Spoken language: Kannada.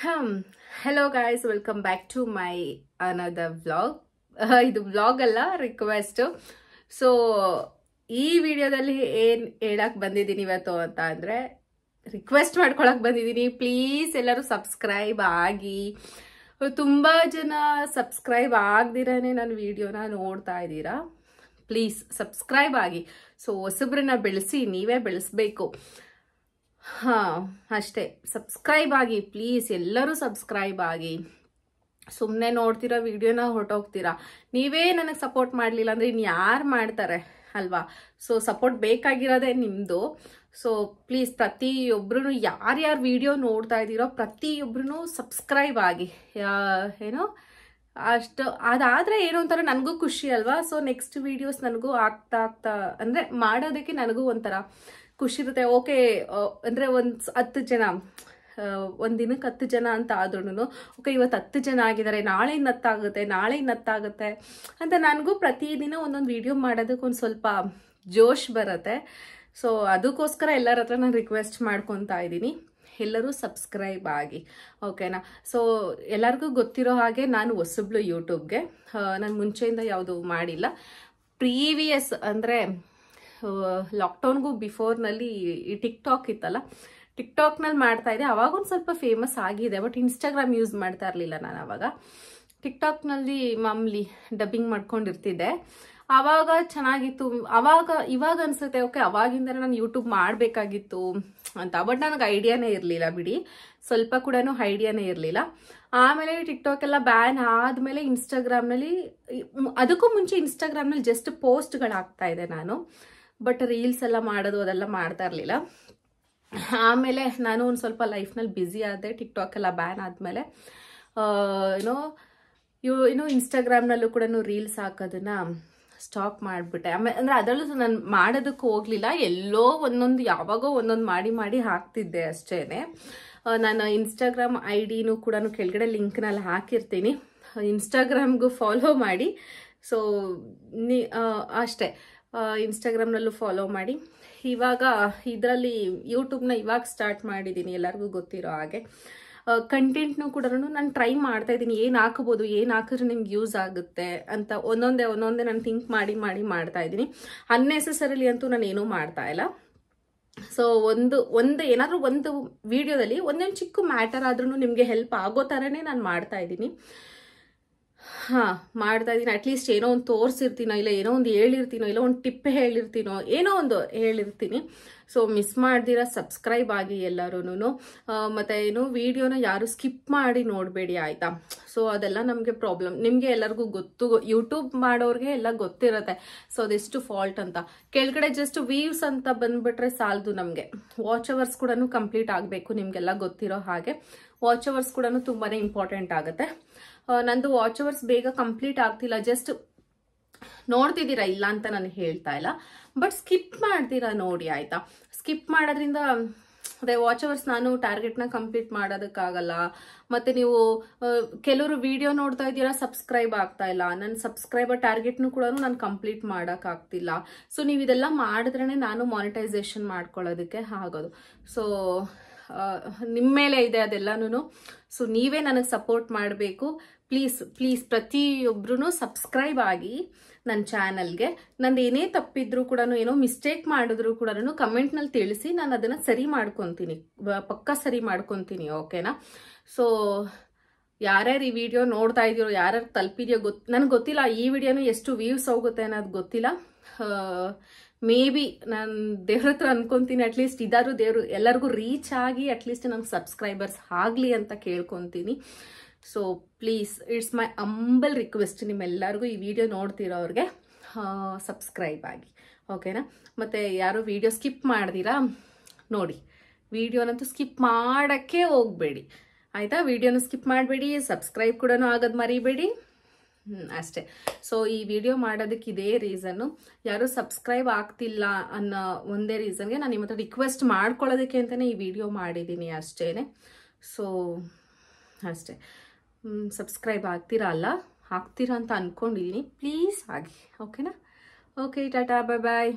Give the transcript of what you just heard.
Hello guys, welcome back to my another vlog. ಇದು ವ್ಲಾಗ್ ಅಲ್ಲ, ರಿಕ್ವೆಸ್ಟ್. ಸೊ ಈ ವಿಡಿಯೋದಲ್ಲಿ ಏನು ಹೇಳಕ್ ಬಂದಿದ್ದೀನಿ ಇವತ್ತು ಅಂತ ಅಂದರೆ, ರಿಕ್ವೆಸ್ಟ್ ಮಾಡ್ಕೊಳಕ್ ಬಂದಿದ್ದೀನಿ. ಪ್ಲೀಸ್ ಎಲ್ಲರೂ ಸಬ್ಸ್ಕ್ರೈಬ್ ಆಗಿ. ತುಂಬ ಜನ ಸಬ್ಸ್ಕ್ರೈಬ್ ಆಗದಿರೇ ನನ್ನ ವಿಡಿಯೋನ ನೋಡ್ತಾ ಇದ್ದೀರಾ. ಪ್ಲೀಸ್ ಸಬ್ಸ್ಕ್ರೈಬ್ ಆಗಿ. ಸೊ ಹೊಸಬ್ರನ್ನ ಬೆಳೆಸಿ, ನೀವೇ ಬೆಳೆಸ್ಬೇಕು. ಅಷ್ಟೇ, ಸಬ್ಸ್ಕ್ರೈಬ್ ಆಗಿ ಪ್ಲೀಸ್, ಎಲ್ಲರೂ ಸಬ್ಸ್ಕ್ರೈಬ್ ಆಗಿ. ಸುಮ್ಮನೆ ನೋಡ್ತೀರಾ ವಿಡಿಯೋನ ಹೊರಟೋಗ್ತೀರಾ. ನೀವೇ ನನಗೆ ಸಪೋರ್ಟ್ ಮಾಡಲಿಲ್ಲ ಅಂದರೆ ಇನ್ನು ಯಾರು ಮಾಡ್ತಾರೆ ಅಲ್ವಾ? ಸೊ ಸಪೋರ್ಟ್ ಬೇಕಾಗಿರೋದೇ ನಿಮ್ಮದು. ಸೊ ಪ್ಲೀಸ್ ಪ್ರತಿಯೊಬ್ಬರೂ ಯಾರ್ಯಾರು ವಿಡಿಯೋ ನೋಡ್ತಾ ಇದ್ದೀರೋ ಪ್ರತಿಯೊಬ್ಬರೂ ಸಬ್ಸ್ಕ್ರೈಬ್ ಆಗಿ. ಏನೋ ಅಷ್ಟು ಅದಾದರೆ ಏನೋ ಒಂಥರ ನನಗೂ ಖುಷಿ ಅಲ್ವಾ? ಸೊ ನೆಕ್ಸ್ಟ್ ವೀಡಿಯೋಸ್ ನನಗೂ ಆಗ್ತಾ ಅಂದರೆ ಮಾಡೋದಕ್ಕೆ ನನಗೂ ಒಂಥರ ಖುಷಿ ಇರುತ್ತೆ. ಓಕೆ ಅಂದರೆ ಒಂದು 10 ಜನ, ಒಂದು ದಿನಕ್ಕೆ 10 ಜನ ಅಂತ ಆದ್ರೂ ಓಕೆ ಇವತ್ತು 10 ಜನ ಆಗಿದ್ದಾರೆ, ನಾಳೆ ಇನ್ನು 10 ಆಗುತ್ತೆ, ನಾಳೆ ಇನ್ನು 10 ಆಗುತ್ತೆ ಅಂತ ನನಗೂ ಪ್ರತಿದಿನ ಒಂದೊಂದು ವಿಡಿಯೋ ಮಾಡೋದಕ್ಕೆ ಒಂದು ಸ್ವಲ್ಪ ಜೋಶ್ ಬರುತ್ತೆ. ಸೊ ಅದಕ್ಕೋಸ್ಕರ ಎಲ್ಲರ ಹತ್ರ ನಾನು ರಿಕ್ವೆಸ್ಟ್ ಮಾಡ್ಕೊತಾ ಇದ್ದೀನಿ, ಎಲ್ಲರೂ ಸಬ್ಸ್ಕ್ರೈಬ್ ಆಗಿ, ಓಕೆನಾ? ಸೊ ಎಲ್ಲರಿಗೂ ಗೊತ್ತಿರೋ ಹಾಗೆ ನಾನು ಹೊಸಬ್ಳು ಯೂಟ್ಯೂಬ್ಗೆ. ನಾನು ಮುಂಚೆಯಿಂದ ಯಾವುದು ಮಾಡಿಲ್ಲ. ಪ್ರೀವಿಯಸ್ ಅಂದರೆ ಲಾಕ್ಡೌನ್ಗೂ ಬಿಫೋರ್ನಲ್ಲಿ ಈ ಟಿಕ್ಟಾಕ್ ಇತ್ತಲ್ಲ, ಟಿಕ್ಟಾಕ್ನಲ್ಲಿ ಮಾಡ್ತಾ ಇದ್ದೆ. ಅವಾಗೊಂದು ಸ್ವಲ್ಪ ಫೇಮಸ್ ಆಗಿದೆ, ಬಟ್ ಇನ್ಸ್ಟಾಗ್ರಾಮ್ ಯೂಸ್ ಮಾಡ್ತಾ ಇರಲಿಲ್ಲ ನಾನು ಅವಾಗ. ಟಿಕ್ಟಾಕ್ನಲ್ಲಿ ಮಾಮೂಲಿ ಡಬ್ಬಿಂಗ್ ಮಾಡ್ಕೊಂಡಿರ್ತಿದ್ದೆ. ಆವಾಗ ಚೆನ್ನಾಗಿತ್ತು. ಇವಾಗ ಅನ್ಸುತ್ತೆ ಓಕೆ ಅವಾಗಿಂದ ನಾನು ಯೂಟ್ಯೂಬ್ ಮಾಡಬೇಕಾಗಿತ್ತು ಅಂತ. ಬಟ್ ನನಗೆ ಐಡಿಯಾನೇ ಇರಲಿಲ್ಲ ಬಿಡಿ, ಸ್ವಲ್ಪ ಕೂಡ ಐಡಿಯಾನೇ ಇರಲಿಲ್ಲ. ಆಮೇಲೆ ಟಿಕ್ಟಾಕ್ ಎಲ್ಲ ಬ್ಯಾನ್ ಆದಮೇಲೆ ಇನ್ಸ್ಟಾಗ್ರಾಮ್ನಲ್ಲಿ, ಅದಕ್ಕೂ ಮುಂಚೆ ಇನ್ಸ್ಟಾಗ್ರಾಮ್ನಲ್ಲಿ ಜಸ್ಟ್ ಪೋಸ್ಟ್ಗಳಾಗ್ತಾ ಇದೆ ನಾನು, ಬಟ್ ರೀಲ್ಸ್ ಎಲ್ಲ ಮಾಡೋದು ಅದೆಲ್ಲ ಮಾಡ್ತಾ ಇರಲಿಲ್ಲ. ಆಮೇಲೆ ನಾನು ಒಂದು ಸ್ವಲ್ಪ ಲೈಫ್ನಲ್ಲಿ ಬ್ಯುಸಿ ಆದೆ. ಟಿಕ್ಟಾಕ್ ಎಲ್ಲ ಬ್ಯಾನ್ ಆದಮೇಲೆ ಏನೋ ಇನ್ಸ್ಟಾಗ್ರಾಮ್ನಲ್ಲೂ ಕೂಡ ರೀಲ್ಸ್ ಹಾಕೋದನ್ನ ಸ್ಟಾಪ್ ಮಾಡಿಬಿಟ್ಟೆ. ಆಮೇಲೆ ಅಂದರೆ ಅದರಲ್ಲೂ ನಾನು ಮಾಡೋದಕ್ಕೆ ಹೋಗಲಿಲ್ಲ, ಎಲ್ಲೋ ಒಂದೊಂದು ಯಾವಾಗೋ ಒಂದೊಂದು ಮಾಡಿ ಹಾಕ್ತಿದ್ದೆ ಅಷ್ಟೇ. ನಾನು ಇನ್ಸ್ಟಾಗ್ರಾಮ್ ID ಕೂಡ ಕೆಳಗಡೆ ಲಿಂಕ್ನಲ್ಲಿ ಹಾಕಿರ್ತೀನಿ, ಇನ್ಸ್ಟಾಗ್ರಾಮ್ಗೂ ಫಾಲೋ ಮಾಡಿ. ಸೊ ಅಷ್ಟೇ, ಇನ್ಸ್ಟಾಗ್ರಾಮ್ನಲ್ಲೂ ಫಾಲೋ ಮಾಡಿ. ಇವಾಗ ಇದರಲ್ಲಿ ಯೂಟ್ಯೂಬ್ನ ಇವಾಗ ಸ್ಟಾರ್ಟ್ ಮಾಡಿದ್ದೀನಿ, ಎಲ್ಲರಿಗೂ ಗೊತ್ತಿರೋ ಹಾಗೆ. ಕಂಟೆಂಟ್ನೂ ಕೂಡ ನಾನು ಟ್ರೈ ಮಾಡ್ತಾ ಇದ್ದೀನಿ, ಏನು ಹಾಕ್ಬೋದು, ಏನು ಹಾಕಿದ್ರೆ ನಿಮ್ಗೆ ಯೂಸ್ ಆಗುತ್ತೆ ಅಂತ ಒಂದೊಂದೇ ನಾನು ಥಿಂಕ್ ಮಾಡಿ ಮಾಡ್ತಾ ಇದ್ದೀನಿ. ಅನ್ನೆಸೆಸರಿಲಿ ಅಂತೂ ನಾನು ಏನೂ ಮಾಡ್ತಾ ಇಲ್ಲ. ಸೊ ಒಂದು ಏನಾದರೂ ಒಂದು ವಿಡಿಯೋದಲ್ಲಿ ಒಂದೊಂದು ಚಿಕ್ಕ ಮ್ಯಾಟರ್ ಆದ್ರೂ ನಿಮಗೆ ಹೆಲ್ಪ್ ಆಗೋ ಥರನೇ ನಾನು ಮಾಡ್ತಾ ಇದ್ದೀನಿ. ಮಾಡ್ತಾ ಇದ್ದೀನಿ. ಅಟ್ಲೀಸ್ಟ್ ಏನೋ ಒಂದು ತೋರಿಸಿರ್ತೀನೋ, ಇಲ್ಲ ಏನೋ ಒಂದು ಹೇಳಿರ್ತೀನೋ, ಇಲ್ಲ ಒಂದು ಟಿಪ್ ಹೇಳಿರ್ತೀನೋ, ಏನೋ ಒಂದು ಹೇಳಿರ್ತೀನಿ. ಸೊ ಮಿಸ್ ಮಾಡ್ದಿರ ಸಬ್ಸ್ಕ್ರೈಬ್ ಆಗಿ ಎಲ್ಲರೂ. ಮತ್ತು ಏನು ವಿಡಿಯೋನ ಯಾರು ಸ್ಕಿಪ್ ಮಾಡಿ ನೋಡಬೇಡಿ, ಆಯಿತಾ? ಸೊ ಅದೆಲ್ಲ ನಮಗೆ ಪ್ರಾಬ್ಲಮ್. ನಿಮಗೆ ಎಲ್ಲರಿಗೂ ಗೊತ್ತು, ಯೂಟ್ಯೂಬ್ ಮಾಡೋರಿಗೆ ಎಲ್ಲ ಗೊತ್ತಿರುತ್ತೆ. ಸೊ ಅದೆಷ್ಟು ಫಾಲ್ಟ್ ಅಂತ. ಕೆಳಗಡೆ ಜಸ್ಟ್ ವ್ಯೂಸ್ ಅಂತ ಬಂದುಬಿಟ್ರೆ ಸಾಲದು, ನಮಗೆ ವಾಚ್ ಅವರ್ಸ್ ಕೂಡ ಕಂಪ್ಲೀಟ್ ಆಗಬೇಕು. ನಿಮಗೆಲ್ಲ ಗೊತ್ತಿರೋ ಹಾಗೆ ವಾಚ್ ಅವರ್ಸ್ ಕೂಡ ತುಂಬಾ ಇಂಪಾರ್ಟೆಂಟ್ ಆಗುತ್ತೆ. ನಂದು ವಾಚ್ ಅವರ್ಸ್ ಬೇಗ ಕಂಪ್ಲೀಟ್ ಆಗ್ತಿಲ್ಲ. ಜಸ್ಟ್ ನೋಡ್ತಿದ್ದೀರಾ, ಇಲ್ಲ ಅಂತ ನಾನು ಹೇಳ್ತಾ ಇಲ್ಲ, ಬಟ್ ಸ್ಕಿಪ್ ಮಾಡ್ತೀರಾ ನೋಡಿ, ಆಯಿತಾ? ಸ್ಕಿಪ್ ಮಾಡೋದ್ರಿಂದ ಅದೇ ವಾಚ್ ಅವರ್ಸ್ ನಾನು ಟಾರ್ಗೆಟ್ನ ಕಂಪ್ಲೀಟ್ ಮಾಡೋದಕ್ಕಾಗಲ್ಲ. ಮತ್ತು ನೀವು ಕೆಲವರು ವಿಡಿಯೋ ನೋಡ್ತಾ ಇದ್ದೀರಾ, ಸಬ್ಸ್ಕ್ರೈಬ್ ಆಗ್ತಾ ಇಲ್ಲ. ನನ್ನ ಸಬ್ಸ್ಕ್ರೈಬರ್ ಟಾರ್ಗೆಟ್ನು ಕೂಡ ನಾನು ಕಂಪ್ಲೀಟ್ ಮಾಡೋಕ್ಕಾಗ್ತಿಲ್ಲ. ಸೊ ನೀವು ಇದೆಲ್ಲ ಮಾಡಿದ್ರೇ ನಾನು ಮಾನಿಟೈಸೇಷನ್ ಮಾಡ್ಕೊಳ್ಳೋದಕ್ಕೆ ಆಗೋದು. ಸೊ ನಿಮ್ಮ ಮೇಲೆ ಇದೆ ಅದೆಲ್ಲನೂ. ಸೊ ನೀವೇ ನನಗೆ ಸಪೋರ್ಟ್ ಮಾಡಬೇಕು. ಪ್ಲೀಸ್ ಪ್ರತಿಯೊಬ್ಬರೂ ಸಬ್ಸ್ಕ್ರೈಬ್ ಆಗಿ ನನ್ನ ಚಾನಲ್ಗೆ. ನಂದು ಏನೇ ತಪ್ಪಿದ್ರು ಕೂಡ, ಏನೋ ಮಿಸ್ಟೇಕ್ ಮಾಡಿದ್ರು ಕೂಡ ಕಮೆಂಟ್ನಲ್ಲಿ ತಿಳಿಸಿ, ನಾನು ಅದನ್ನು ಸರಿ ಮಾಡ್ಕೊತೀನಿ, ಪಕ್ಕ ಸರಿ ಮಾಡ್ಕೊತೀನಿ, ಓಕೆನಾ? ಸೊ ಯಾರ್ಯಾರು ಈ ವಿಡಿಯೋ ನೋಡ್ತಾ ಇದ್ದೀರೋ, ಯಾರ್ಯಾರು ತಲುಪಿದೆಯೋ ನನಗೆ ಗೊತ್ತಿಲ್ಲ. ಈ ವಿಡಿಯೋನು ಎಷ್ಟು ವ್ಯೂಸ್ ಹೋಗುತ್ತೆ ಅನ್ನೋದು ಗೊತ್ತಿಲ್ಲ. ಮೇ ಬಿ ನಾನು ದೇವ್ರ ಹತ್ರ ಅನ್ಕೊತೀನಿ, ಅಟ್ಲೀಸ್ಟ್ ಇದಾದ್ರು ದೇವರು ಎಲ್ಲರಿಗೂ ರೀಚ್ ಆಗಿ ಅಟ್ಲೀಸ್ಟ್ ನನಗೆ ಸಬ್ಸ್ಕ್ರೈಬರ್ಸ್ ಆಗಲಿ ಅಂತ ಕೇಳ್ಕೊತೀನಿ. So please, it's my humble request ನಿಮ್ಮೆಲ್ಲರಿಗೂ, ಈ ವಿಡಿಯೋ ನೋಡ್ತಿರೋರಿಗೆ ಸಬ್ಸ್ಕ್ರೈಬ್ ಆಗಿ, ಓಕೆನಾ? ಮತ್ತು ಯಾರು ವಿಡಿಯೋ ಸ್ಕಿಪ್ ಮಾಡ್ದಿರಾ ನೋಡಿ, ವಿಡಿಯೋನಂತೂ ಸ್ಕಿಪ್ ಮಾಡೋಕ್ಕೆ ಹೋಗಬೇಡಿ, ಆಯಿತಾ? ವಿಡಿಯೋನ ಸ್ಕಿಪ್ ಮಾಡಬೇಡಿ, ಸಬ್ಸ್ಕ್ರೈಬ್ ಕೂಡ ಆಗೋದು ಮರಿಬೇಡಿ, ಅಷ್ಟೇ. ಸೊ ಈ ವಿಡಿಯೋ ಮಾಡೋದಕ್ಕೆ ಇದೇ ರೀಸನ್ನು, ಯಾರು ಸಬ್ಸ್ಕ್ರೈಬ್ ಆಗ್ತಿಲ್ಲ ಅನ್ನೋ ಒಂದೇ ರೀಸನ್ಗೆ ನಾನು ನಿಮ್ಮ ಹತ್ರ ರಿಕ್ವೆಸ್ಟ್ ಮಾಡ್ಕೊಳ್ಳೋದಕ್ಕೆ ಅಂತಲೇ ಈ ವಿಡಿಯೋ ಮಾಡಿದ್ದೀನಿ ಅಷ್ಟೇ. ಸೊ ಅಷ್ಟೇ, ಸಬ್ಸ್ಕ್ರೈಬ್ ಆಗ್ತೀರಾ ಅಂತ ಅಂದ್ಕೊಂಡಿದ್ದೀನಿ. ಪ್ಲೀಸ್ ಆಗಿ, ಓಕೆನಾ? ಓಕೆ, ಟಾಟಾ, ಬಾಯ್ ಬಾಯ್.